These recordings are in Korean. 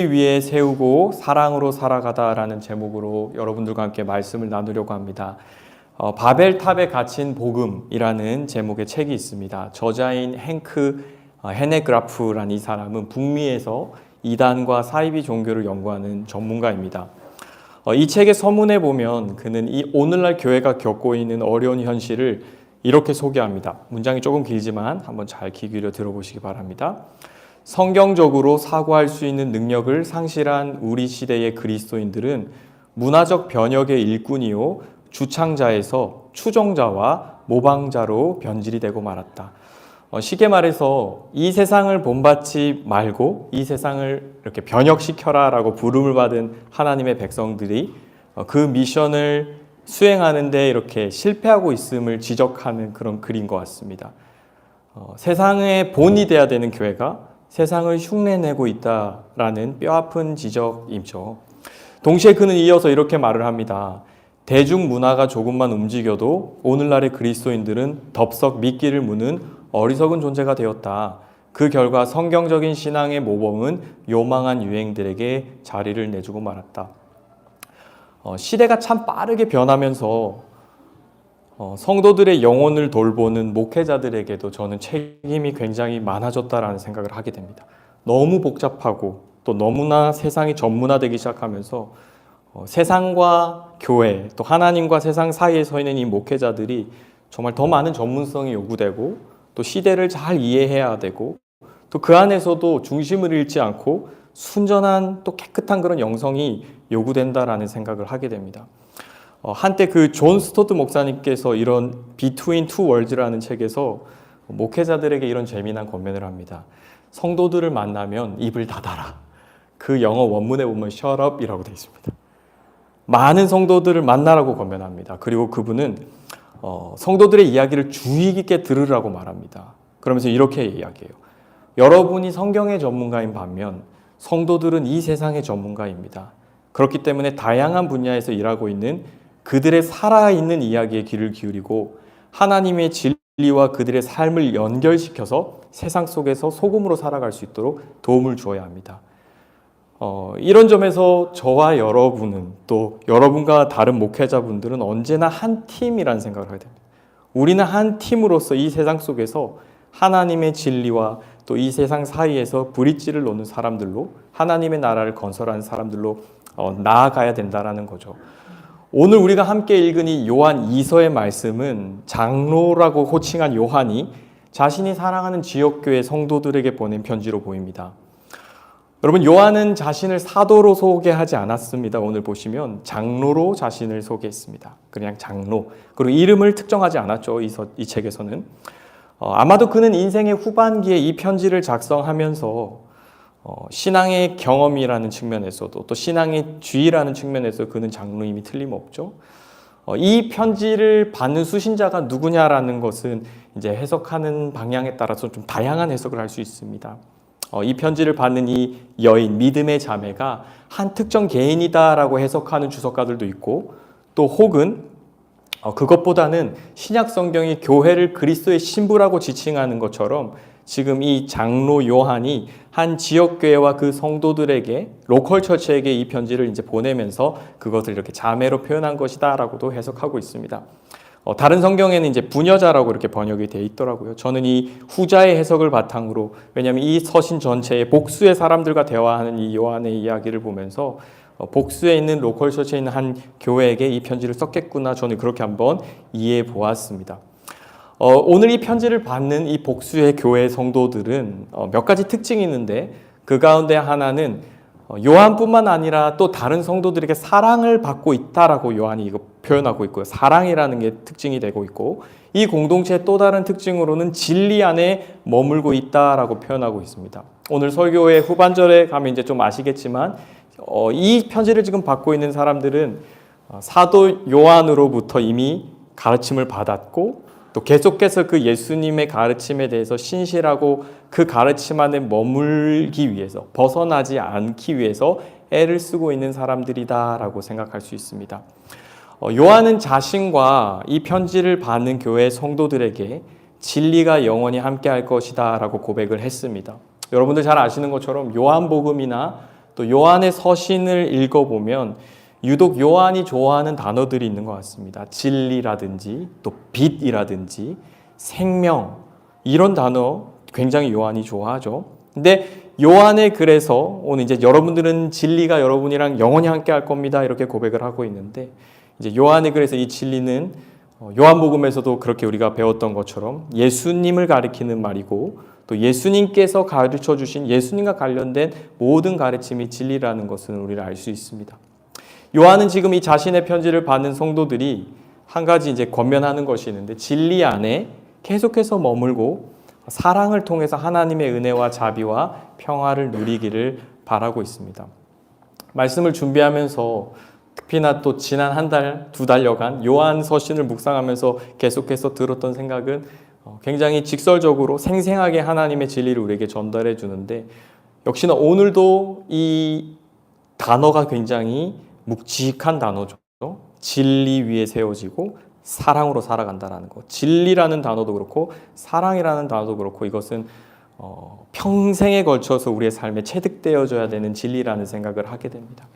위에 세우고 사랑으로 살아가다라는 제목으로 여러분들과 함께 말씀을 나누려고 합니다. 바벨탑에 갇힌 복음이라는 제목의 책이 있습니다. 저자인 행크 헤네그라프라는 이 사람은 북미에서 이단과 사이비 종교를 연구하는 전문가입니다. 이 책의 서문에 보면 그는 이 오늘날 교회가 겪고 있는 어려운 현실을 이렇게 소개합니다. 문장이 조금 길지만 한번 잘 귀 기울여 들어보시기 바랍니다. 성경적으로 사고할 수 있는 능력을 상실한 우리 시대의 그리스도인들은 문화적 변혁의 일꾼이요 주창자에서 추종자와 모방자로 변질이 되고 말았다. 쉽게 말해서 이 세상을 본받지 말고 이 세상을 이렇게 변혁시켜라 라고 부름을 받은 하나님의 백성들이 그 미션을 수행하는데 이렇게 실패하고 있음을 지적하는 그런 글인 것 같습니다. 세상의 본이 돼야 되는 교회가 세상을 흉내내고 있다라는 뼈아픈 지적이죠. 동시에 그는 이어서 이렇게 말을 합니다. 대중문화가 조금만 움직여도 오늘날의 그리스도인들은 덥석 미끼를 무는 어리석은 존재가 되었다. 그 결과 성경적인 신앙의 모범은 요망한 유행들에게 자리를 내주고 말았다. 시대가 참 빠르게 변하면서 성도들의 영혼을 돌보는 목회자들에게도 저는 책임이 굉장히 많아졌다라는 생각을 하게 됩니다. 너무 복잡하고 또 너무나 세상이 전문화되기 시작하면서 세상과 교회 또 하나님과 세상 사이에 서 있는 이 목회자들이 정말 더 많은 전문성이 요구되고 또 시대를 잘 이해해야 되고 또 그 안에서도 중심을 잃지 않고 순전한 또 깨끗한 그런 영성이 요구된다라는 생각을 하게 됩니다. 한때 그 존 스토트 목사님께서 이런 Between Two Worlds라는 책에서 목회자들에게 이런 재미난 권면을 합니다. 성도들을 만나면 입을 닫아라. 그 영어 원문에 보면 shut up 이라고 되어 있습니다. 많은 성도들을 만나라고 권면합니다. 그리고 그분은 성도들의 이야기를 주의 깊게 들으라고 말합니다. 그러면서 이렇게 이야기해요. 여러분이 성경의 전문가인 반면 성도들은 이 세상의 전문가입니다. 그렇기 때문에 다양한 분야에서 일하고 있는 그들의 살아있는 이야기에 귀를 기울이고 하나님의 진리와 그들의 삶을 연결시켜서 세상 속에서 소금으로 살아갈 수 있도록 도움을 주어야 합니다. 이런 점에서 저와 여러분은 또 여러분과 다른 목회자분들은 언제나 한 팀이라는 생각을 하게 됩니다. 우리는 한 팀으로서 이 세상 속에서 하나님의 진리와 또 이 세상 사이에서 브릿지를 놓는 사람들로 하나님의 나라를 건설하는 사람들로 나아가야 된다는 거죠. 오늘 우리가 함께 읽은 이 요한 2서의 말씀은 장로라고 호칭한 요한이 자신이 사랑하는 지역교회 성도들에게 보낸 편지로 보입니다. 여러분, 요한은 자신을 사도로 소개하지 않았습니다. 오늘 보시면 장로로 자신을 소개했습니다. 그냥 장로. 그리고 이름을 특정하지 않았죠. 이 책에서는. 아마도 그는 인생의 후반기에 이 편지를 작성하면서 신앙의 경험이라는 측면에서도 또 신앙의 주의라는 측면에서 그는 장로임이 틀림없죠. 이 편지를 받는 수신자가 누구냐라는 것은 이제 해석하는 방향에 따라서 좀 다양한 해석을 할 수 있습니다. 이 편지를 받는 이 여인, 믿음의 자매가 한 특정 개인이다라고 해석하는 주석가들도 있고 또 혹은 그것보다는 신약 성경이 교회를 그리스도의 신부라고 지칭하는 것처럼 지금 이 장로 요한이 한 지역교회와 그 성도들에게 로컬 처치에게 이 편지를 이제 보내면서 그것을 이렇게 자매로 표현한 것이다라고도 해석하고 있습니다. 다른 성경에는 이제 부녀자라고 이렇게 번역이 되어 있더라고요. 저는 이 후자의 해석을 바탕으로, 왜냐하면 이 서신 전체에 복수의 사람들과 대화하는 이 요한의 이야기를 보면서 복수에 있는 로컬 처치에 있는 한 교회에게 이 편지를 썼겠구나, 저는 그렇게 한번 이해해 보았습니다. 오늘 이 편지를 받는 이 복수의 교회 성도들은 몇 가지 특징이 있는데 그 가운데 하나는 요한뿐만 아니라 또 다른 성도들에게 사랑을 받고 있다라고 요한이 이거 표현하고 있고요. 사랑이라는 게 특징이 되고 있고 이 공동체의 또 다른 특징으로는 진리 안에 머물고 있다라고 표현하고 있습니다. 오늘 설교의 후반절에 가면 이제 좀 아시겠지만 이 편지를 지금 받고 있는 사람들은 사도 요한으로부터 이미 가르침을 받았고 또 계속해서 그 예수님의 가르침에 대해서 신실하고 그 가르침 안에 머물기 위해서 벗어나지 않기 위해서 애를 쓰고 있는 사람들이다라고 생각할 수 있습니다. 요한은 자신과 이 편지를 받는 교회 성도들에게 진리가 영원히 함께할 것이다 라고 고백을 했습니다. 여러분들 잘 아시는 것처럼 요한복음이나 또 요한의 서신을 읽어보면 유독 요한이 좋아하는 단어들이 있는 것 같습니다. 진리라든지 또 빛이라든지 생명, 이런 단어 굉장히 요한이 좋아하죠. 근데 요한의 글에서 오늘 이제 여러분들은 진리가 여러분이랑 영원히 함께 할 겁니다, 이렇게 고백을 하고 있는데, 이제 요한의 글에서 이 진리는 요한복음에서도 그렇게 우리가 배웠던 것처럼 예수님을 가리키는 말이고, 또 예수님께서 가르쳐 주신 예수님과 관련된 모든 가르침이 진리라는 것은 우리가 알 수 있습니다. 요한은 지금 이 자신의 편지를 받는 성도들이 한 가지 이제 권면하는 것이 있는데, 진리 안에 계속해서 머물고 사랑을 통해서 하나님의 은혜와 자비와 평화를 누리기를 바라고 있습니다. 말씀을 준비하면서 특히나 또 지난 한 달, 두 달여간 요한 서신을 묵상하면서 계속해서 들었던 생각은 굉장히 직설적으로 생생하게 하나님의 진리를 우리에게 전달해 주는데, 역시나 오늘도 이 단어가 굉장히 묵직한 단어죠. 진리 위에 세워지고 사랑으로 살아간다는 것. 진리라는 단어도 그렇고 사랑이라는 단어도 그렇고, 이것은 평생에 걸쳐서 우리의 삶에 체득되어져야 되는 진리라는 생각을 하게 됩니다.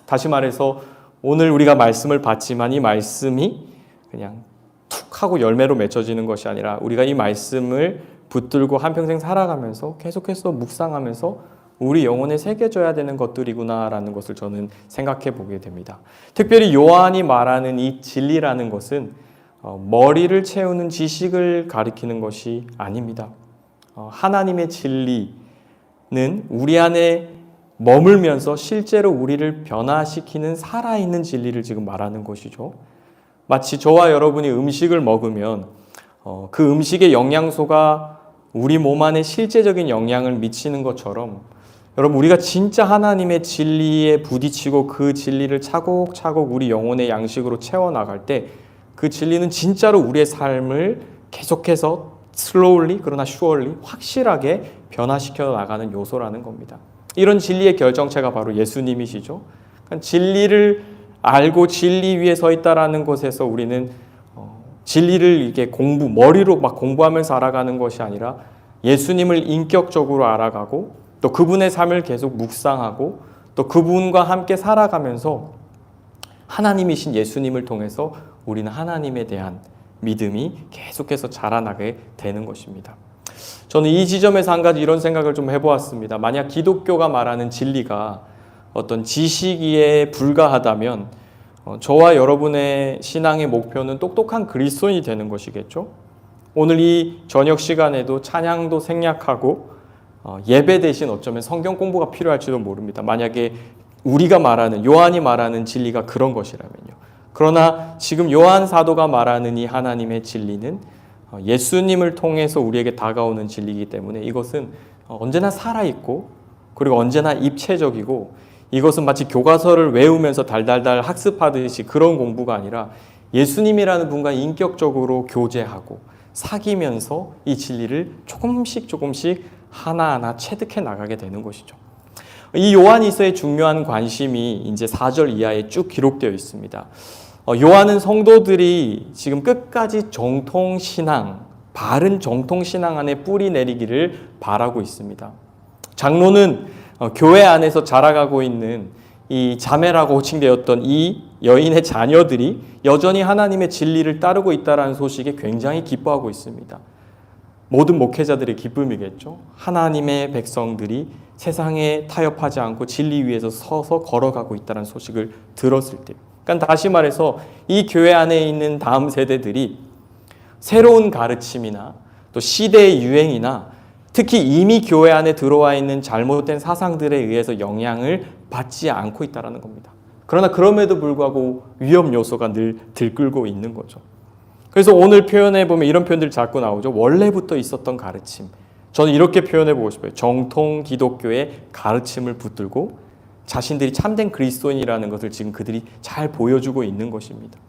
다시 말해서 오늘 우리가 말씀을 받지만 이 말씀이 그냥 툭 하고 열매로 맺혀지는 것이 아니라, 우리가 이 말씀을 붙들고 한평생 살아가면서 계속해서 묵상하면서 우리 영혼에 새겨져야 되는 것들이구나라는 것을 저는 생각해 보게 됩니다. 특별히 요한이 말하는 이 진리라는 것은 머리를 채우는 지식을 가리키는 것이 아닙니다. 하나님의 진리는 우리 안에 머물면서 실제로 우리를 변화시키는 살아있는 진리를 지금 말하는 것이죠. 마치 저와 여러분이 음식을 먹으면 그 음식의 영양소가 우리 몸 안에 실제적인 영향을 미치는 것처럼, 여러분, 우리가 진짜 하나님의 진리에 부딪히고 그 진리를 차곡차곡 우리 영혼의 양식으로 채워나갈 때, 그 진리는 진짜로 우리의 삶을 계속해서 slowly 그러나 surely 확실하게 변화시켜 나가는 요소라는 겁니다. 이런 진리의 결정체가 바로 예수님이시죠. 그러니까 진리를 알고 진리 위에 서 있다라는 것에서 우리는 진리를 이게 머리로 막 공부하면서 알아가는 것이 아니라, 예수님을 인격적으로 알아가고 또 그분의 삶을 계속 묵상하고 또 그분과 함께 살아가면서 하나님이신 예수님을 통해서 우리는 하나님에 대한 믿음이 계속해서 자라나게 되는 것입니다. 저는 이 지점에서 한 가지 이런 생각을 좀 해보았습니다. 만약 기독교가 말하는 진리가 어떤 지식에 불과하다면 저와 여러분의 신앙의 목표는 똑똑한 그리스도인이 되는 것이겠죠. 오늘 이 저녁 시간에도 찬양도 생략하고 예배 대신 어쩌면 성경 공부가 필요할지도 모릅니다. 만약에 우리가 말하는, 요한이 말하는 진리가 그런 것이라면요. 그러나 지금 요한 사도가 말하는 이 하나님의 진리는 예수님을 통해서 우리에게 다가오는 진리이기 때문에 이것은 언제나 살아있고, 그리고 언제나 입체적이고, 이것은 마치 교과서를 외우면서 달달달 학습하듯이 그런 공부가 아니라, 예수님이라는 분과 인격적으로 교제하고 사귀면서 이 진리를 조금씩 하나하나 체득해 나가게 되는 것이죠. 이 요한일서의 중요한 관심이 이제 4절 이하에 쭉 기록되어 있습니다. 요한은 성도들이 지금 끝까지 정통신앙, 바른 정통신앙 안에 뿌리 내리기를 바라고 있습니다. 장로는 교회 안에서 자라가고 있는 이 자매라고 호칭되었던 이 여인의 자녀들이 여전히 하나님의 진리를 따르고 있다는 소식에 굉장히 기뻐하고 있습니다. 모든 목회자들의 기쁨이겠죠. 하나님의 백성들이 세상에 타협하지 않고 진리 위에서 서서 걸어가고 있다는 소식을 들었을 때, 그러니까 다시 말해서 이 교회 안에 있는 다음 세대들이 새로운 가르침이나 또 시대의 유행이나 특히 이미 교회 안에 들어와 있는 잘못된 사상들에 의해서 영향을 받지 않고 있다는 겁니다. 그러나 그럼에도 불구하고 위험 요소가 늘 들끓고 있는 거죠. 그래서 오늘 표현해 보면 이런 표현들이 자꾸 나오죠. 원래부터 있었던 가르침. 저는 이렇게 표현해 보고 싶어요. 정통 기독교의 가르침을 붙들고 자신들이 참된 그리스도인이라는 것을 지금 그들이 잘 보여주고 있는 것입니다.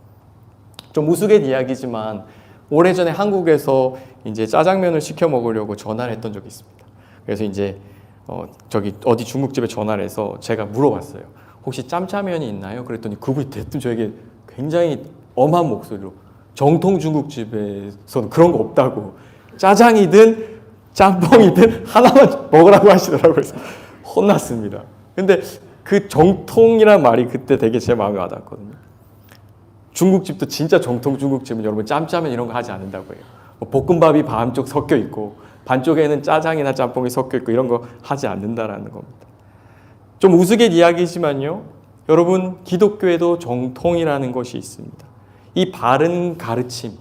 좀 우스갯 이야기지만 오래전에 한국에서 이제 짜장면을 시켜 먹으려고 전화를 했던 적이 있습니다. 그래서 이제 어디 중국집에 전화를 해서 제가 물어봤어요. 혹시 짬짜면이 있나요? 그랬더니 그분이 대뜸 저에게 굉장히 엄한 목소리로, 정통 중국집에서는 그런 거 없다고, 짜장이든 짬뽕이든 하나만 먹으라고 하시더라고요. 그래서 혼났습니다. 근데 그 정통이란 말이 그때 되게 제 마음에 와닿았거든요. 중국집도 진짜 정통 중국집은 여러분 짬짜면 이런 거 하지 않는다고 해요. 뭐 볶음밥이 반쪽 섞여 있고 반쪽에는 짜장이나 짬뽕이 섞여 있고 이런 거 하지 않는다라는 겁니다. 좀 우스갯 이야기지만요. 여러분 기독교에도 정통이라는 것이 있습니다. 이 바른 가르침,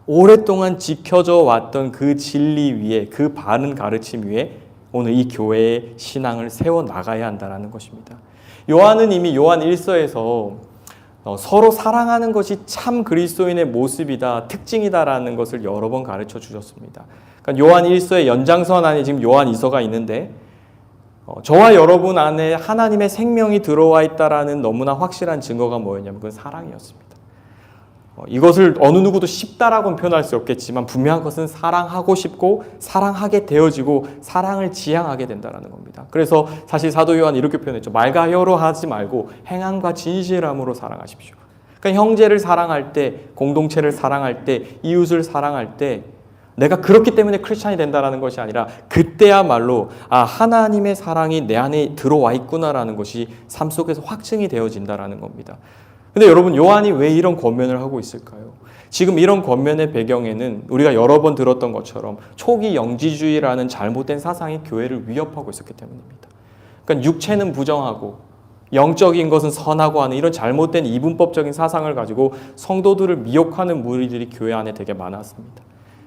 오랫동안 지켜져 왔던 그 진리 위에, 그 바른 가르침 위에 오늘 이 교회의 신앙을 세워나가야 한다는 것입니다. 요한은 이미 요한 1서에서 서로 사랑하는 것이 참 그리스도인의 모습이다, 특징이다라는 것을 여러 번 가르쳐 주셨습니다. 그러니까 요한 1서의 연장선 안에 지금 요한 2서가 있는데 저와 여러분 안에 하나님의 생명이 들어와 있다라는 너무나 확실한 증거가 뭐였냐면 그건 사랑이었습니다. 이것을 어느 누구도 쉽다라고는 표현할 수 없겠지만 분명한 것은 사랑하고 싶고 사랑하게 되어지고 사랑을 지향하게 된다는 겁니다. 그래서 사실 사도 요한 이렇게 표현했죠. 말과 혀로 하지 말고 행함과 진실함으로 사랑하십시오. 그러니까 형제를 사랑할 때, 공동체를 사랑할 때, 이웃을 사랑할 때 내가 그렇기 때문에 크리스찬이 된다는 것이 아니라 그때야말로 하나님의 사랑이 내 안에 들어와 있구나라는 것이 삶 속에서 확증이 되어진다는 겁니다. 근데 여러분 요한이 왜 이런 권면을 하고 있을까요? 지금 이런 권면의 배경에는 우리가 여러 번 들었던 것처럼 초기 영지주의라는 잘못된 사상이 교회를 위협하고 있었기 때문입니다. 그러니까 육체는 부정하고 영적인 것은 선하고 하는 이런 잘못된 이분법적인 사상을 가지고 성도들을 미혹하는 무리들이 교회 안에 되게 많았습니다.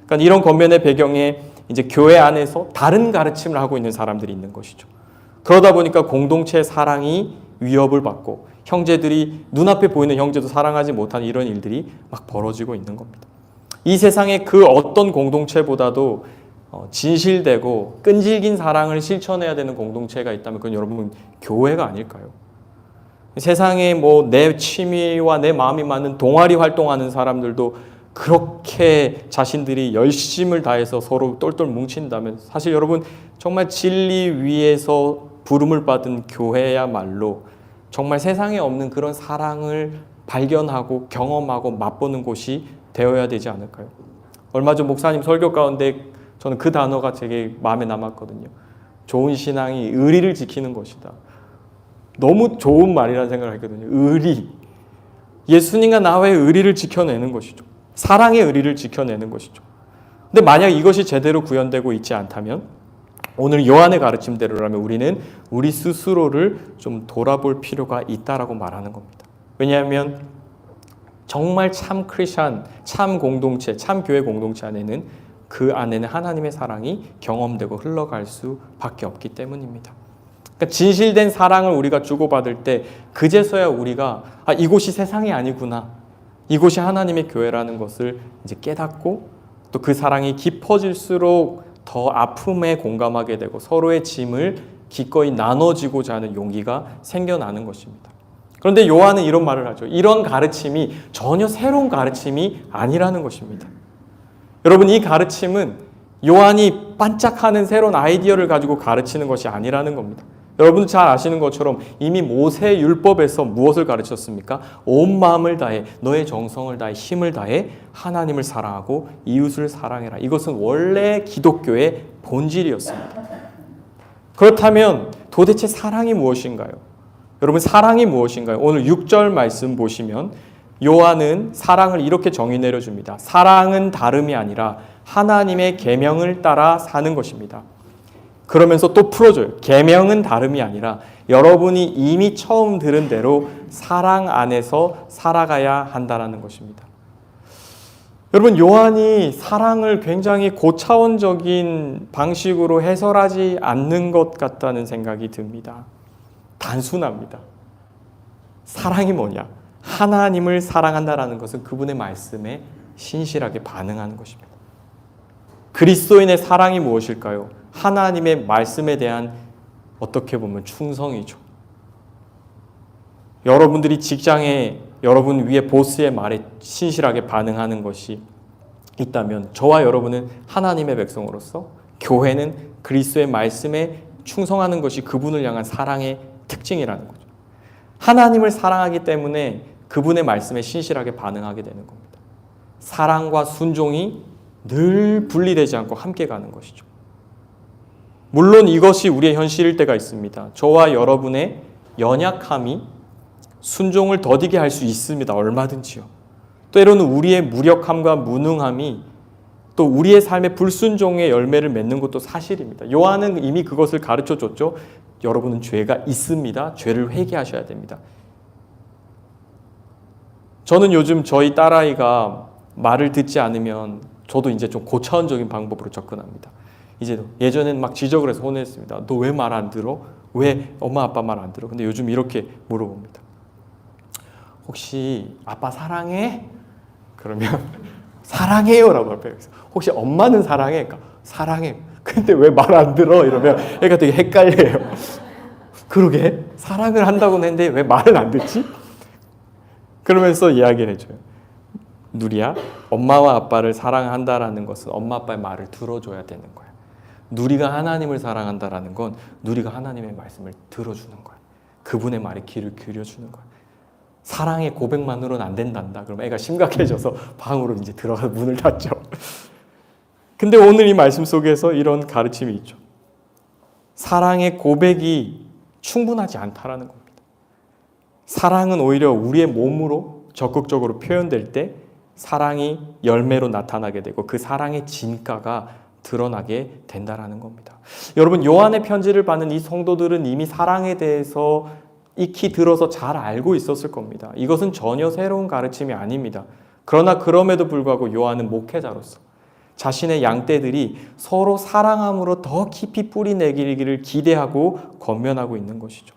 그러니까 이런 권면의 배경에 이제 교회 안에서 다른 가르침을 하고 있는 사람들이 있는 것이죠. 그러다 보니까 공동체의 사랑이 위협을 받고 형제들이 눈앞에 보이는 형제도 사랑하지 못하는 이런 일들이 막 벌어지고 있는 겁니다. 이 세상의 그 어떤 공동체보다도 진실되고 끈질긴 사랑을 실천해야 되는 공동체가 있다면 그건 여러분 교회가 아닐까요? 세상에 뭐 내 취미와 내 마음이 맞는 동아리 활동하는 사람들도 그렇게 자신들이 열심을 다해서 서로 똘똘 뭉친다면 사실 여러분 정말 진리 위에서 부름을 받은 교회야말로 정말 세상에 없는 그런 사랑을 발견하고 경험하고 맛보는 곳이 되어야 되지 않을까요? 얼마 전 목사님 설교 가운데 저는 그 단어가 되게 마음에 남았거든요. 좋은 신앙이 의리를 지키는 것이다. 너무 좋은 말이라는 생각을 했거든요. 의리. 예수님과 나와의 의리를 지켜내는 것이죠. 사랑의 의리를 지켜내는 것이죠. 근데 만약 이것이 제대로 구현되고 있지 않다면 오늘 요한의 가르침대로라면 우리는 우리 스스로를 좀 돌아볼 필요가 있다라고 말하는 겁니다. 왜냐하면 정말 참 크리스찬, 참 공동체, 참 교회 공동체 안에는 그 안에는 하나님의 사랑이 경험되고 흘러갈 수밖에 없기 때문입니다. 그러니까 진실된 사랑을 우리가 주고받을 때 그제서야 우리가 이곳이 세상이 아니구나. 이곳이 하나님의 교회라는 것을 이제 깨닫고 또 그 사랑이 깊어질수록 더 아픔에 공감하게 되고 서로의 짐을 기꺼이 나눠지고자 하는 용기가 생겨나는 것입니다. 그런데 요한은 이런 말을 하죠. 이런 가르침이 전혀 새로운 가르침이 아니라는 것입니다. 여러분 이 가르침은 요한이 반짝하는 새로운 아이디어를 가지고 가르치는 것이 아니라는 겁니다. 여러분 잘 아시는 것처럼 이미 모세 율법에서 무엇을 가르쳤습니까? 온 마음을 다해 너의 정성을 다해 힘을 다해 하나님을 사랑하고 이웃을 사랑해라. 이것은 원래 기독교의 본질이었습니다. 그렇다면 도대체 사랑이 무엇인가요? 여러분 사랑이 무엇인가요? 오늘 6절 말씀 보시면 요한은 사랑을 이렇게 정의 내려줍니다. 사랑은 다름이 아니라 하나님의 계명을 따라 사는 것입니다. 그러면서 또 풀어줘요. 계명은 다름이 아니라 여러분이 이미 처음 들은 대로 사랑 안에서 살아가야 한다는 것입니다. 여러분 요한이 사랑을 굉장히 고차원적인 방식으로 해설하지 않는 것 같다는 생각이 듭니다. 단순합니다. 사랑이 뭐냐? 하나님을 사랑한다는 것은 그분의 말씀에 신실하게 반응하는 것입니다. 그리스도인의 사랑이 무엇일까요? 하나님의 말씀에 대한 어떻게 보면 충성이죠. 여러분들이 직장에 여러분 위에 보스의 말에 신실하게 반응하는 것이 있다면 저와 여러분은 하나님의 백성으로서 교회는 그리스도의 말씀에 충성하는 것이 그분을 향한 사랑의 특징이라는 거죠. 하나님을 사랑하기 때문에 그분의 말씀에 신실하게 반응하게 되는 겁니다. 사랑과 순종이 늘 분리되지 않고 함께 가는 것이죠. 물론 이것이 우리의 현실일 때가 있습니다. 저와 여러분의 연약함이 순종을 더디게 할 수 있습니다. 얼마든지요. 때로는 우리의 무력함과 무능함이 또 우리의 삶의 불순종의 열매를 맺는 것도 사실입니다. 요한은 이미 그것을 가르쳐 줬죠. 여러분은 죄가 있습니다. 죄를 회개하셔야 됩니다. 저는 요즘 저희 딸아이가 말을 듣지 않으면 저도 이제 좀 고차원적인 방법으로 접근합니다. 이제 예전엔 막 지적을 해서 혼냈습니다. 너 왜 말 안 들어? 왜 엄마 아빠 말 안 들어? 근데 요즘 이렇게 물어봅니다. 혹시 아빠 사랑해? 그러면 사랑해요라고 할게요. 혹시 엄마는 사랑해? 그러니까 사랑해. 근데 왜 말 안 들어? 이러면 애가 되게 헷갈려요. 그러게 사랑을 한다고는 했는데 왜 말을 안 듣지? 그러면서 이야기를 해줘요. 누리야, 엄마와 아빠를 사랑한다라는 것은 엄마 아빠의 말을 들어줘야 되는 거야. 누리가 하나님을 사랑한다라는 건 누리가 하나님의 말씀을 들어주는 거야. 그분의 말에 귀를 기울여주는 거야. 사랑의 고백만으로는 안 된단다. 그럼 애가 심각해져서 방으로 이제 들어가서 문을 닫죠. 근데 오늘 이 말씀 속에서 이런 가르침이 있죠. 사랑의 고백이 충분하지 않다라는 겁니다. 사랑은 오히려 우리의 몸으로 적극적으로 표현될 때 사랑이 열매로 나타나게 되고 그 사랑의 진가가 드러나게 된다라는 겁니다. 여러분, 요한의 편지를 받는 이 성도들은 이미 사랑에 대해서 익히 들어서 잘 알고 있었을 겁니다. 이것은 전혀 새로운 가르침이 아닙니다. 그러나 그럼에도 불구하고 요한은 목회자로서 자신의 양떼들이 서로 사랑함으로 더 깊이 뿌리 내기를 기대하고 권면하고 있는 것이죠.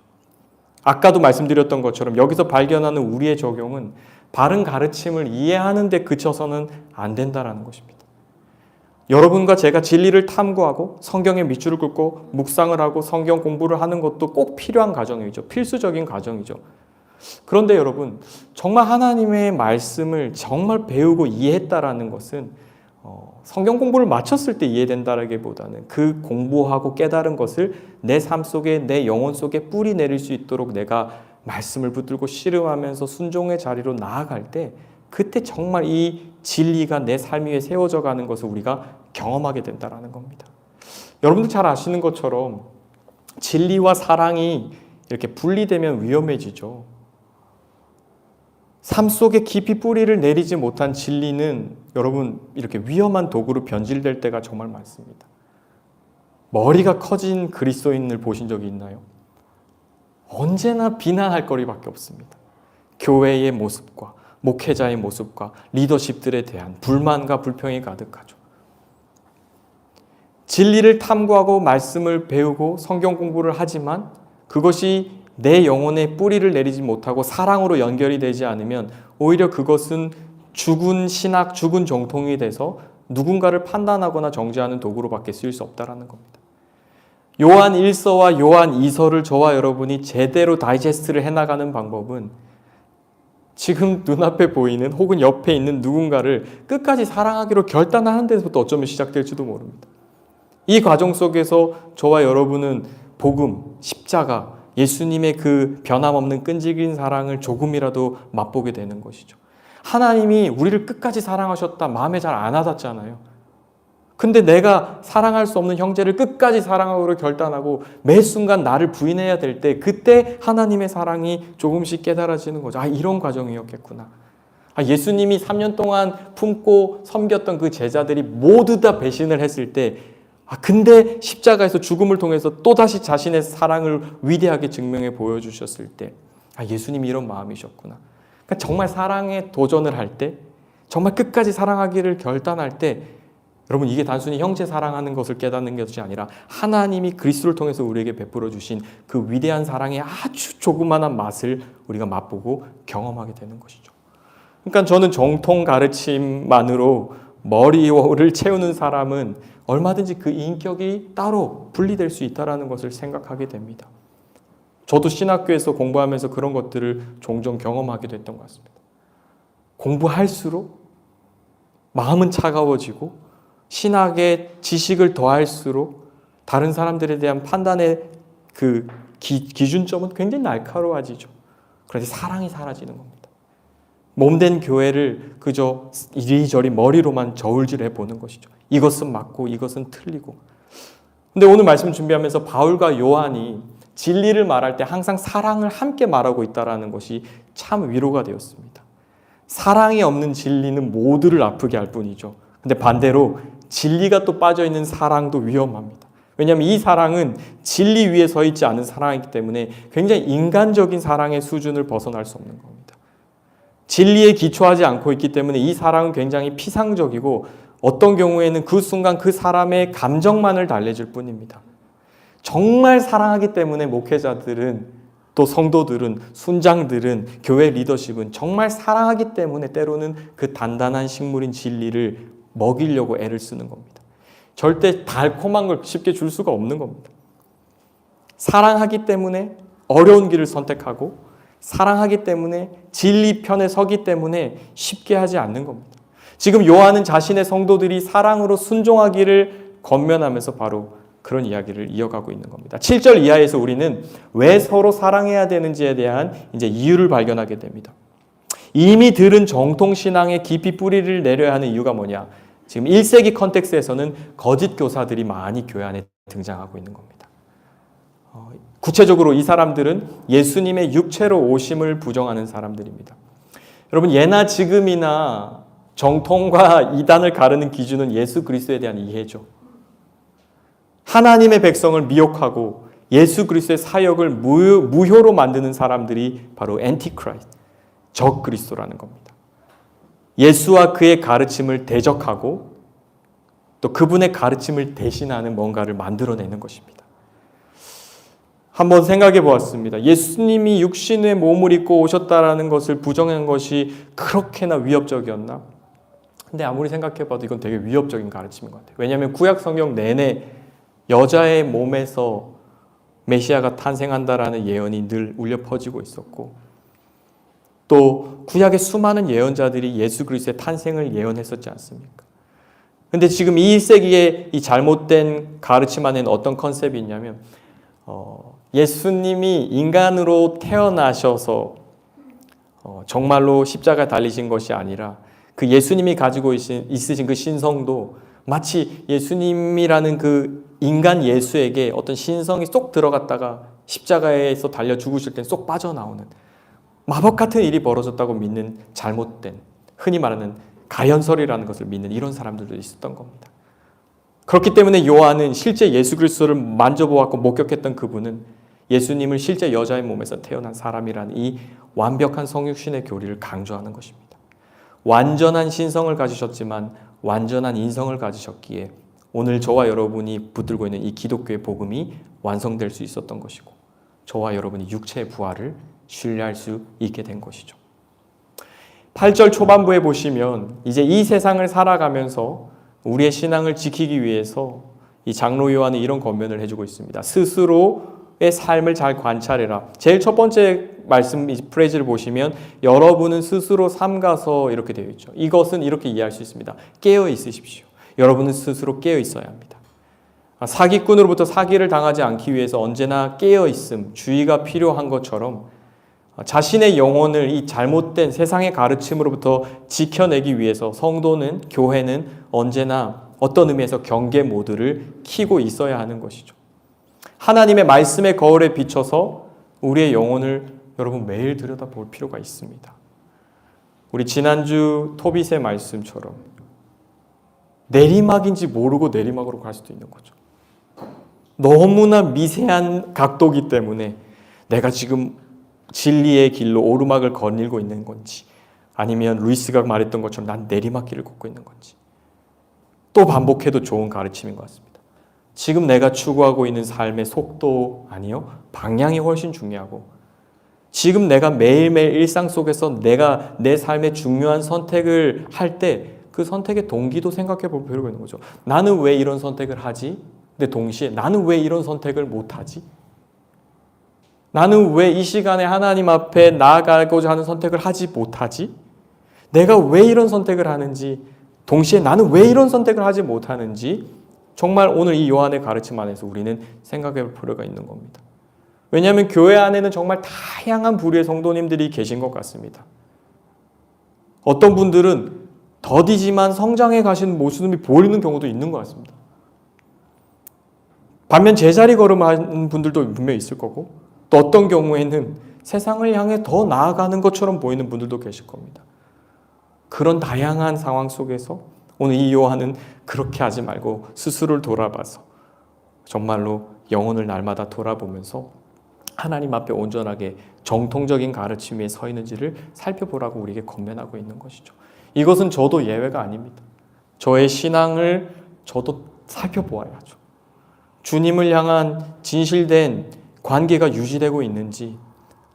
아까도 말씀드렸던 것처럼 여기서 발견하는 우리의 적용은 바른 가르침을 이해하는 데 그쳐서는 안 된다는 것입니다. 여러분과 제가 진리를 탐구하고 성경의 밑줄을 긋고 묵상을 하고 성경 공부를 하는 것도 꼭 필요한 과정이죠. 필수적인 과정이죠. 그런데 여러분, 정말 하나님의 말씀을 정말 배우고 이해했다라는 것은 성경 공부를 마쳤을 때 이해된다라기보다는 그 공부하고 깨달은 것을 내 삶 속에 내 영혼 속에 뿌리 내릴 수 있도록 내가 말씀을 붙들고 씨름하면서 순종의 자리로 나아갈 때 그때 정말 이 진리가 내 삶 위에 세워져 가는 것을 우리가 경험하게 된다는 겁니다. 여러분들 잘 아시는 것처럼 진리와 사랑이 이렇게 분리되면 위험해지죠. 삶 속에 깊이 뿌리를 내리지 못한 진리는 여러분 이렇게 위험한 도구로 변질될 때가 정말 많습니다. 머리가 커진 그리스도인을 보신 적이 있나요? 언제나 비난할 거리밖에 없습니다. 교회의 모습과 목회자의 모습과 리더십들에 대한 불만과 불평이 가득하죠. 진리를 탐구하고 말씀을 배우고 성경 공부를 하지만 그것이 내 영혼에 뿌리를 내리지 못하고 사랑으로 연결이 되지 않으면 오히려 그것은 죽은 신학, 죽은 정통이 돼서 누군가를 판단하거나 정죄하는 도구로밖에 쓰일 수 없다는 겁니다. 요한 1서와 요한 2서를 저와 여러분이 제대로 다이제스트를 해나가는 방법은 지금 눈앞에 보이는 혹은 옆에 있는 누군가를 끝까지 사랑하기로 결단하는 데서부터 어쩌면 시작될지도 모릅니다. 이 과정 속에서 저와 여러분은 복음, 십자가, 예수님의 그 변함없는 끈질긴 사랑을 조금이라도 맛보게 되는 것이죠. 하나님이 우리를 끝까지 사랑하셨다 마음에 잘 안 와닿잖아요. 근데 내가 사랑할 수 없는 형제를 끝까지 사랑하기로 결단하고 매 순간 나를 부인해야 될 때 그때 하나님의 사랑이 조금씩 깨달아지는 거죠. 아, 이런 과정이었겠구나. 아, 예수님이 3년 동안 품고 섬겼던 그 제자들이 모두 다 배신을 했을 때 근데 십자가에서 죽음을 통해서 또다시 자신의 사랑을 위대하게 증명해 보여주셨을 때 예수님이 이런 마음이셨구나. 그러니까 정말 사랑에 도전을 할 때 정말 끝까지 사랑하기를 결단할 때 여러분 이게 단순히 형제 사랑하는 것을 깨닫는 것이 아니라 하나님이 그리스도를 통해서 우리에게 베풀어 주신 그 위대한 사랑의 아주 조그마한 맛을 우리가 맛보고 경험하게 되는 것이죠. 그러니까 저는 정통 가르침만으로 머리를 채우는 사람은 얼마든지 그 인격이 따로 분리될 수 있다는 것을 생각하게 됩니다. 저도 신학교에서 공부하면서 그런 것들을 종종 경험하게 됐던 것 같습니다. 공부할수록 마음은 차가워지고 신학의 지식을 더할수록 다른 사람들에 대한 판단의 그 기준점은 굉장히 날카로워지죠. 그런데 사랑이 사라지는 겁니다. 몸된 교회를 그저 이리저리 머리로만 저울질해 보는 것이죠. 이것은 맞고 이것은 틀리고. 근데 오늘 말씀 준비하면서 바울과 요한이 진리를 말할 때 항상 사랑을 함께 말하고 있다는 것이 참 위로가 되었습니다. 사랑이 없는 진리는 모두를 아프게 할 뿐이죠. 근데 반대로 진리가 또 빠져있는 사랑도 위험합니다. 왜냐하면 이 사랑은 진리 위에 서 있지 않은 사랑이기 때문에 굉장히 인간적인 사랑의 수준을 벗어날 수 없는 겁니다. 진리에 기초하지 않고 있기 때문에 이 사랑은 굉장히 피상적이고 어떤 경우에는 그 순간 그 사람의 감정만을 달래줄 뿐입니다. 정말 사랑하기 때문에 목회자들은 또 성도들은 순장들은 교회 리더십은 정말 사랑하기 때문에 때로는 그 단단한 식물인 진리를 먹이려고 애를 쓰는 겁니다. 절대 달콤한 걸 쉽게 줄 수가 없는 겁니다. 사랑하기 때문에 어려운 길을 선택하고 사랑하기 때문에 진리 편에 서기 때문에 쉽게 하지 않는 겁니다. 지금 요한은 자신의 성도들이 사랑으로 순종하기를 권면하면서 바로 그런 이야기를 이어가고 있는 겁니다. 7절 이하에서 우리는 왜 서로 사랑해야 되는지에 대한 이제 이유를 발견하게 됩니다. 이미 들은 정통신앙에 깊이 뿌리를 내려야 하는 이유가 뭐냐? 지금 1세기 컨텍스트에서는 거짓 교사들이 많이 교회 안에 등장하고 있는 겁니다. 구체적으로 이 사람들은 예수님의 육체로 오심을 부정하는 사람들입니다. 여러분, 예나 지금이나 정통과 이단을 가르는 기준은 예수 그리스도에 대한 이해죠. 하나님의 백성을 미혹하고 예수 그리스도의 사역을 무효로 만드는 사람들이 바로 엔티크라이스트, 적 그리스도라는 겁니다. 예수와 그의 가르침을 대적하고 또 그분의 가르침을 대신하는 뭔가를 만들어내는 것입니다. 한번 생각해 보았습니다. 예수님이 육신의 몸을 입고 오셨다라는 것을 부정한 것이 그렇게나 위협적이었나? 근데 아무리 생각해 봐도 이건 되게 위협적인 가르침인 것 같아요. 왜냐하면 구약 성경 내내 여자의 몸에서 메시아가 탄생한다라는 예언이 늘 울려 퍼지고 있었고 또 구약의 수많은 예언자들이 예수 그리스도의 탄생을 예언했었지 않습니까? 근데 지금 21세기에 이 잘못된 가르침 안에는 어떤 컨셉이 있냐면 예수님이 인간으로 태어나셔서 정말로 십자가에 달리신 것이 아니라 그 예수님이 가지고 있으신 그 신성도 마치 예수님이라는 그 인간 예수에게 어떤 신성이 쏙 들어갔다가 십자가에서 달려 죽으실 땐 쏙 빠져나오는 마법 같은 일이 벌어졌다고 믿는 잘못된 흔히 말하는 가연설이라는 것을 믿는 이런 사람들도 있었던 겁니다. 그렇기 때문에 요한은 실제 예수 그리스도를 만져보았고 목격했던 그분은 예수님을 실제 여자의 몸에서 태어난 사람이라는 이 완벽한 성육신의 교리를 강조하는 것입니다. 완전한 신성을 가지셨지만 완전한 인성을 가지셨기에 오늘 저와 여러분이 붙들고 있는 이 기독교의 복음이 완성될 수 있었던 것이고 저와 여러분이 육체의 부활을 신뢰할 수 있게 된 것이죠. 8절 초반부에 보시면 이제 이 세상을 살아가면서 우리의 신앙을 지키기 위해서 이 장로 요한은 이런 권면을 해주고 있습니다. 스스로의 삶을 잘 관찰해라. 제일 첫 번째 말씀 프레이즈를 보시면 여러분은 스스로 삼가서 이렇게 되어 있죠. 이것은 이렇게 이해할 수 있습니다. 깨어 있으십시오. 여러분은 스스로 깨어 있어야 합니다. 사기꾼으로부터 사기를 당하지 않기 위해서 언제나 깨어 있음, 주의가 필요한 것처럼 자신의 영혼을 이 잘못된 세상의 가르침으로부터 지켜내기 위해서 성도는, 교회는 언제나 어떤 의미에서 경계 모드를 켜고 있어야 하는 것이죠. 하나님의 말씀의 거울에 비춰서 우리의 영혼을 여러분 매일 들여다볼 필요가 있습니다. 우리 지난주 토빗의 말씀처럼 내리막인지 모르고 내리막으로 갈 수도 있는 거죠. 너무나 미세한 각도기 때문에 내가 지금 진리의 길로 오르막을 거닐고 있는 건지 아니면 루이스가 말했던 것처럼 난 내리막길을 걷고 있는 건지 또 반복해도 좋은 가르침인 것 같습니다. 지금 내가 추구하고 있는 삶의 속도 아니요 방향이 훨씬 중요하고 지금 내가 매일매일 일상 속에서 내가 내 삶의 중요한 선택을 할 때 그 선택의 동기도 생각해 볼 필요가 있는 거죠. 나는 왜 이런 선택을 하지? 근데 동시에 나는 왜 이런 선택을 못하지? 나는 왜 이 시간에 하나님 앞에 나아가고자 하는 선택을 하지 못하지? 내가 왜 이런 선택을 하는지, 동시에 나는 왜 이런 선택을 하지 못하는지 정말 오늘 이 요한의 가르침 안에서 우리는 생각해 볼 필요가 있는 겁니다. 왜냐하면 교회 안에는 정말 다양한 부류의 성도님들이 계신 것 같습니다. 어떤 분들은 더디지만 성장해 가시는 모습이 보이는 경우도 있는 것 같습니다. 반면 제자리 걸음하는 분들도 분명히 있을 거고, 또 어떤 경우에는 세상을 향해 더 나아가는 것처럼 보이는 분들도 계실 겁니다. 그런 다양한 상황 속에서 오늘 이 요한은 그렇게 하지 말고 스스로를 돌아봐서 정말로 영혼을 날마다 돌아보면서 하나님 앞에 온전하게 정통적인 가르침 위에 서 있는지를 살펴보라고 우리에게 권면하고 있는 것이죠. 이것은 저도 예외가 아닙니다. 저의 신앙을 저도 살펴보아야죠. 주님을 향한 진실된 관계가 유지되고 있는지,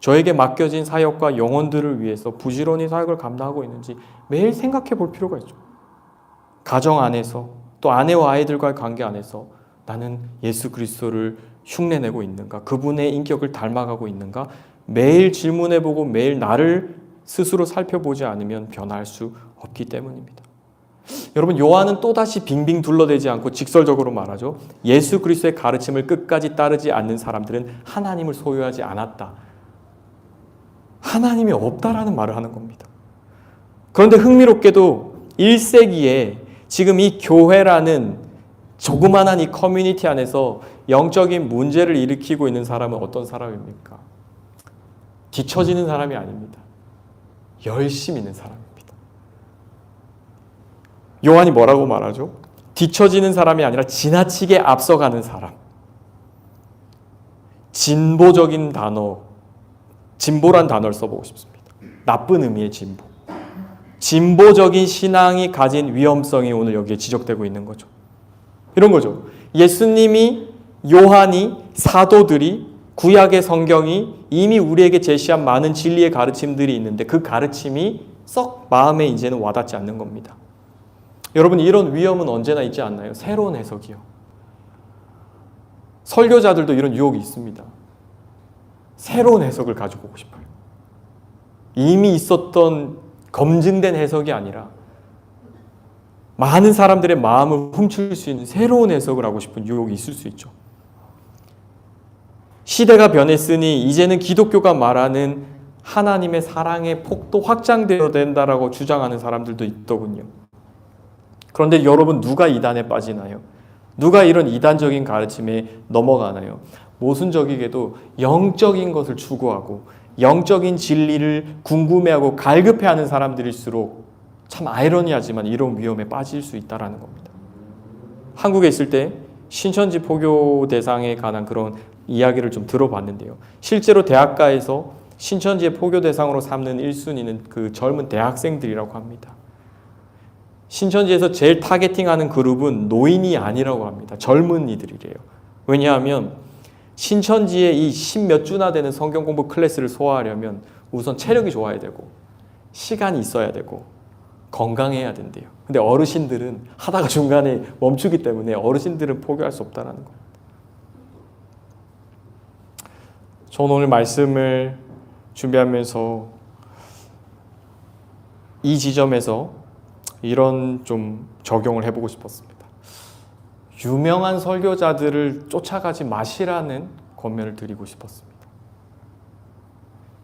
저에게 맡겨진 사역과 영혼들을 위해서 부지런히 사역을 감당하고 있는지 매일 생각해 볼 필요가 있죠. 가정 안에서, 또 아내와 아이들과의 관계 안에서 나는 예수 그리스도를 흉내내고 있는가, 그분의 인격을 닮아가고 있는가, 매일 질문해보고 매일 나를 스스로 살펴보지 않으면 변할 수 없기 때문입니다. 여러분, 요한은 또다시 빙빙 둘러대지 않고 직설적으로 말하죠. 예수 그리스도의 가르침을 끝까지 따르지 않는 사람들은 하나님을 소유하지 않았다. 하나님이 없다라는 말을 하는 겁니다. 그런데 흥미롭게도 1세기에 지금 이 교회라는 조그만한 이 커뮤니티 안에서 영적인 문제를 일으키고 있는 사람은 어떤 사람입니까? 뒤처지는 사람이 아닙니다. 열심히 있는 사람입니다. 요한이 뭐라고 말하죠? 뒤처지는 사람이 아니라 지나치게 앞서가는 사람. 진보적인 단어, 진보란 단어를 써보고 싶습니다. 나쁜 의미의 진보. 진보적인 신앙이 가진 위험성이 오늘 여기에 지적되고 있는 거죠. 이런 거죠. 예수님이, 요한이, 사도들이, 구약의 성경이 이미 우리에게 제시한 많은 진리의 가르침들이 있는데 그 가르침이 썩 마음에 이제는 와닿지 않는 겁니다. 여러분, 이런 위험은 언제나 있지 않나요? 새로운 해석이요. 설교자들도 이런 유혹이 있습니다. 새로운 해석을 가지고 오고 싶어요. 이미 있었던 검증된 해석이 아니라 많은 사람들의 마음을 훔칠 수 있는 새로운 해석을 하고 싶은 유혹이 있을 수 있죠. 시대가 변했으니 이제는 기독교가 말하는 하나님의 사랑의 폭도 확장되어야 된다라고 주장하는 사람들도 있더군요. 그런데 여러분, 누가 이단에 빠지나요? 누가 이런 이단적인 가르침에 넘어가나요? 모순적이게도 영적인 것을 추구하고 영적인 진리를 궁금해하고 갈급해하는 사람들일수록 참 아이러니하지만 이런 위험에 빠질 수 있다는 겁니다. 한국에 있을 때 신천지 포교 대상에 관한 그런 이야기를 좀 들어봤는데요. 실제로 대학가에서 신천지의 포교 대상으로 삼는 1순위는 그 젊은 대학생들이라고 합니다. 신천지에서 제일 타겟팅하는 그룹은 노인이 아니라고 합니다. 젊은이들이래요. 왜냐하면 신천지의 이 10몇 주나 되는 성경 공부 클래스를 소화하려면 우선 체력이 좋아야 되고 시간이 있어야 되고 건강해야 된대요. 근데 어르신들은 하다가 중간에 멈추기 때문에 어르신들은 포기할 수 없다는 겁니다. 저는 오늘 말씀을 준비하면서 이 지점에서 이런 좀 적용을 해보고 싶었습니다. 유명한 설교자들을 쫓아가지 마시라는 권면을 드리고 싶었습니다.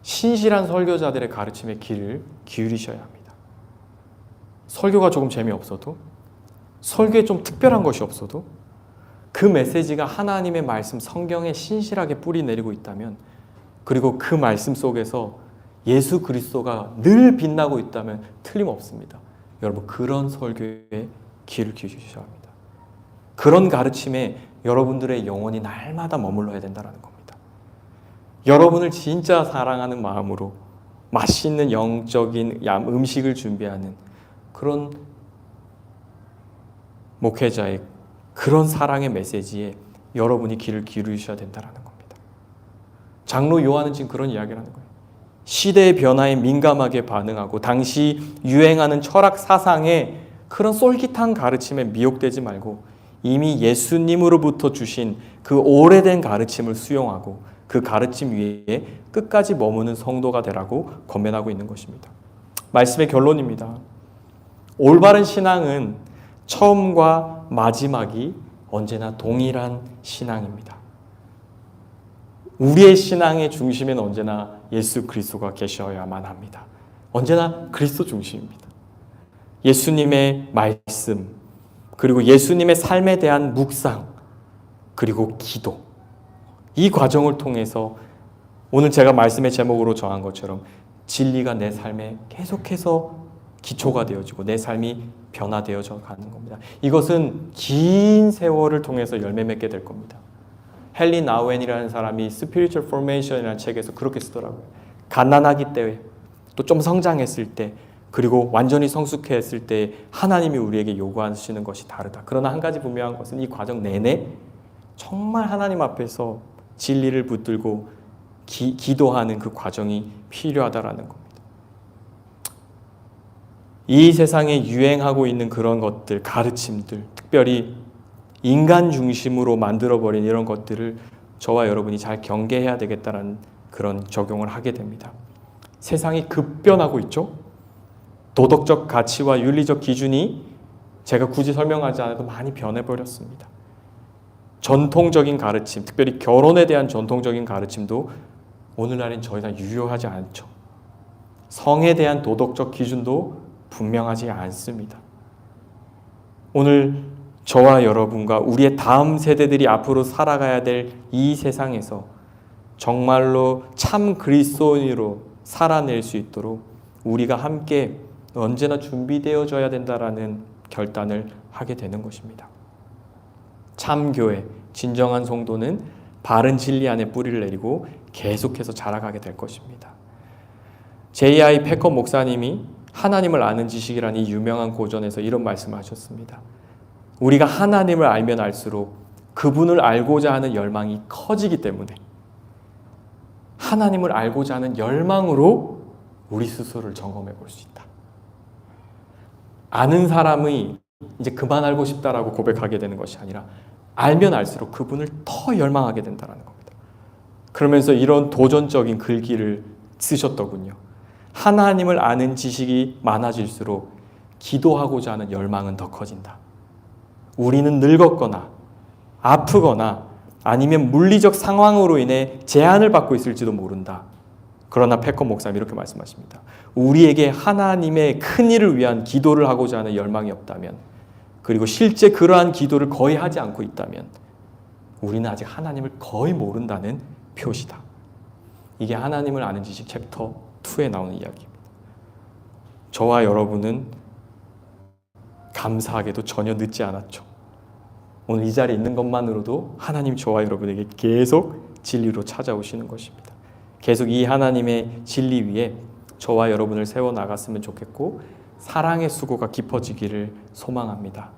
신실한 설교자들의 가르침에 귀를 기울이셔야 합니다. 설교가 조금 재미없어도, 설교에 좀 특별한 것이 없어도 그 메시지가 하나님의 말씀 성경에 신실하게 뿌리 내리고 있다면, 그리고 그 말씀 속에서 예수 그리스도가 늘 빛나고 있다면 틀림없습니다. 여러분, 그런 설교에 귀를 기울이셔야 합니다. 그런 가르침에 여러분들의 영혼이 날마다 머물러야 된다는 겁니다. 여러분을 진짜 사랑하는 마음으로 맛있는 영적인 음식을 준비하는 그런 목회자의 그런 사랑의 메시지에 여러분이 귀를 기울이셔야 된다는 겁니다. 장로 요한은 지금 그런 이야기를 하는 거예요. 시대의 변화에 민감하게 반응하고 당시 유행하는 철학 사상에 그런 쏠깃한 가르침에 미혹되지 말고 이미 예수님으로부터 주신 그 오래된 가르침을 수용하고 그 가르침 위에 끝까지 머무는 성도가 되라고 권면하고 있는 것입니다. 말씀의 결론입니다. 올바른 신앙은 처음과 마지막이 언제나 동일한 신앙입니다. 우리의 신앙의 중심에는 언제나 예수 그리스도가 계셔야만 합니다. 언제나 그리스도 중심입니다. 예수님의 말씀, 그리고 예수님의 삶에 대한 묵상, 그리고 기도. 이 과정을 통해서 오늘 제가 말씀의 제목으로 정한 것처럼 진리가 내 삶에 계속해서 기초가 되어지고 내 삶이 변화되어져 가는 겁니다. 이것은 긴 세월을 통해서 열매 맺게 될 겁니다. 헨리 나우엔이라는 사람이 Spiritual Formation이라는 책에서 그렇게 쓰더라고요. 가난하기 때, 또 좀 성장했을 때, 그리고 완전히 성숙했을 때 하나님이 우리에게 요구하시는 것이 다르다. 그러나 한 가지 분명한 것은 이 과정 내내 정말 하나님 앞에서 진리를 붙들고 기도하는 그 과정이 필요하다라는 겁니다. 이 세상에 유행하고 있는 그런 것들, 가르침들, 특별히 인간 중심으로 만들어버린 이런 것들을 저와 여러분이 잘 경계해야 되겠다는 그런 적용을 하게 됩니다. 세상이 급변하고 있죠. 도덕적 가치와 윤리적 기준이 제가 굳이 설명하지 않아도 많이 변해버렸습니다. 전통적인 가르침, 특별히 결혼에 대한 전통적인 가르침도 오늘날엔 더 이상 유효하지 않죠. 성에 대한 도덕적 기준도 분명하지 않습니다. 오늘 저와 여러분과 우리의 다음 세대들이 앞으로 살아가야 될 이 세상에서 정말로 참 그리스도인으로 살아낼 수 있도록 우리가 함께 언제나 준비되어져야 된다라는 결단을 하게 되는 것입니다. 참 교회, 진정한 성도는 바른 진리 안에 뿌리를 내리고 계속해서 자라가게 될 것입니다. J.I. 패커 목사님이 하나님을 아는 지식이라는 이 유명한 고전에서 이런 말씀을 하셨습니다. 우리가 하나님을 알면 알수록 그분을 알고자 하는 열망이 커지기 때문에 하나님을 알고자 하는 열망으로 우리 스스로를 점검해 볼 수 있다. 아는 사람이 이제 그만 알고 싶다라고 고백하게 되는 것이 아니라 알면 알수록 그분을 더 열망하게 된다는 겁니다. 그러면서 이런 도전적인 글귀를 쓰셨더군요. 하나님을 아는 지식이 많아질수록 기도하고자 하는 열망은 더 커진다. 우리는 늙었거나 아프거나 아니면 물리적 상황으로 인해 제한을 받고 있을지도 모른다. 그러나 패커 목사님 이렇게 말씀하십니다. 우리에게 하나님의 큰 일을 위한 기도를 하고자 하는 열망이 없다면, 그리고 실제 그러한 기도를 거의 하지 않고 있다면 우리는 아직 하나님을 거의 모른다는 표시다. 이게 하나님을 아는 지식 챕터 2에 나오는 이야기입니다. 저와 여러분은 감사하게도 전혀 늦지 않았죠. 오늘 이 자리에 있는 것만으로도 하나님 저와 여러분에게 계속 진리로 찾아오시는 것입니다. 계속 이 하나님의 진리 위에 저와 여러분을 세워나갔으면 좋겠고 사랑의 수고가 깊어지기를 소망합니다.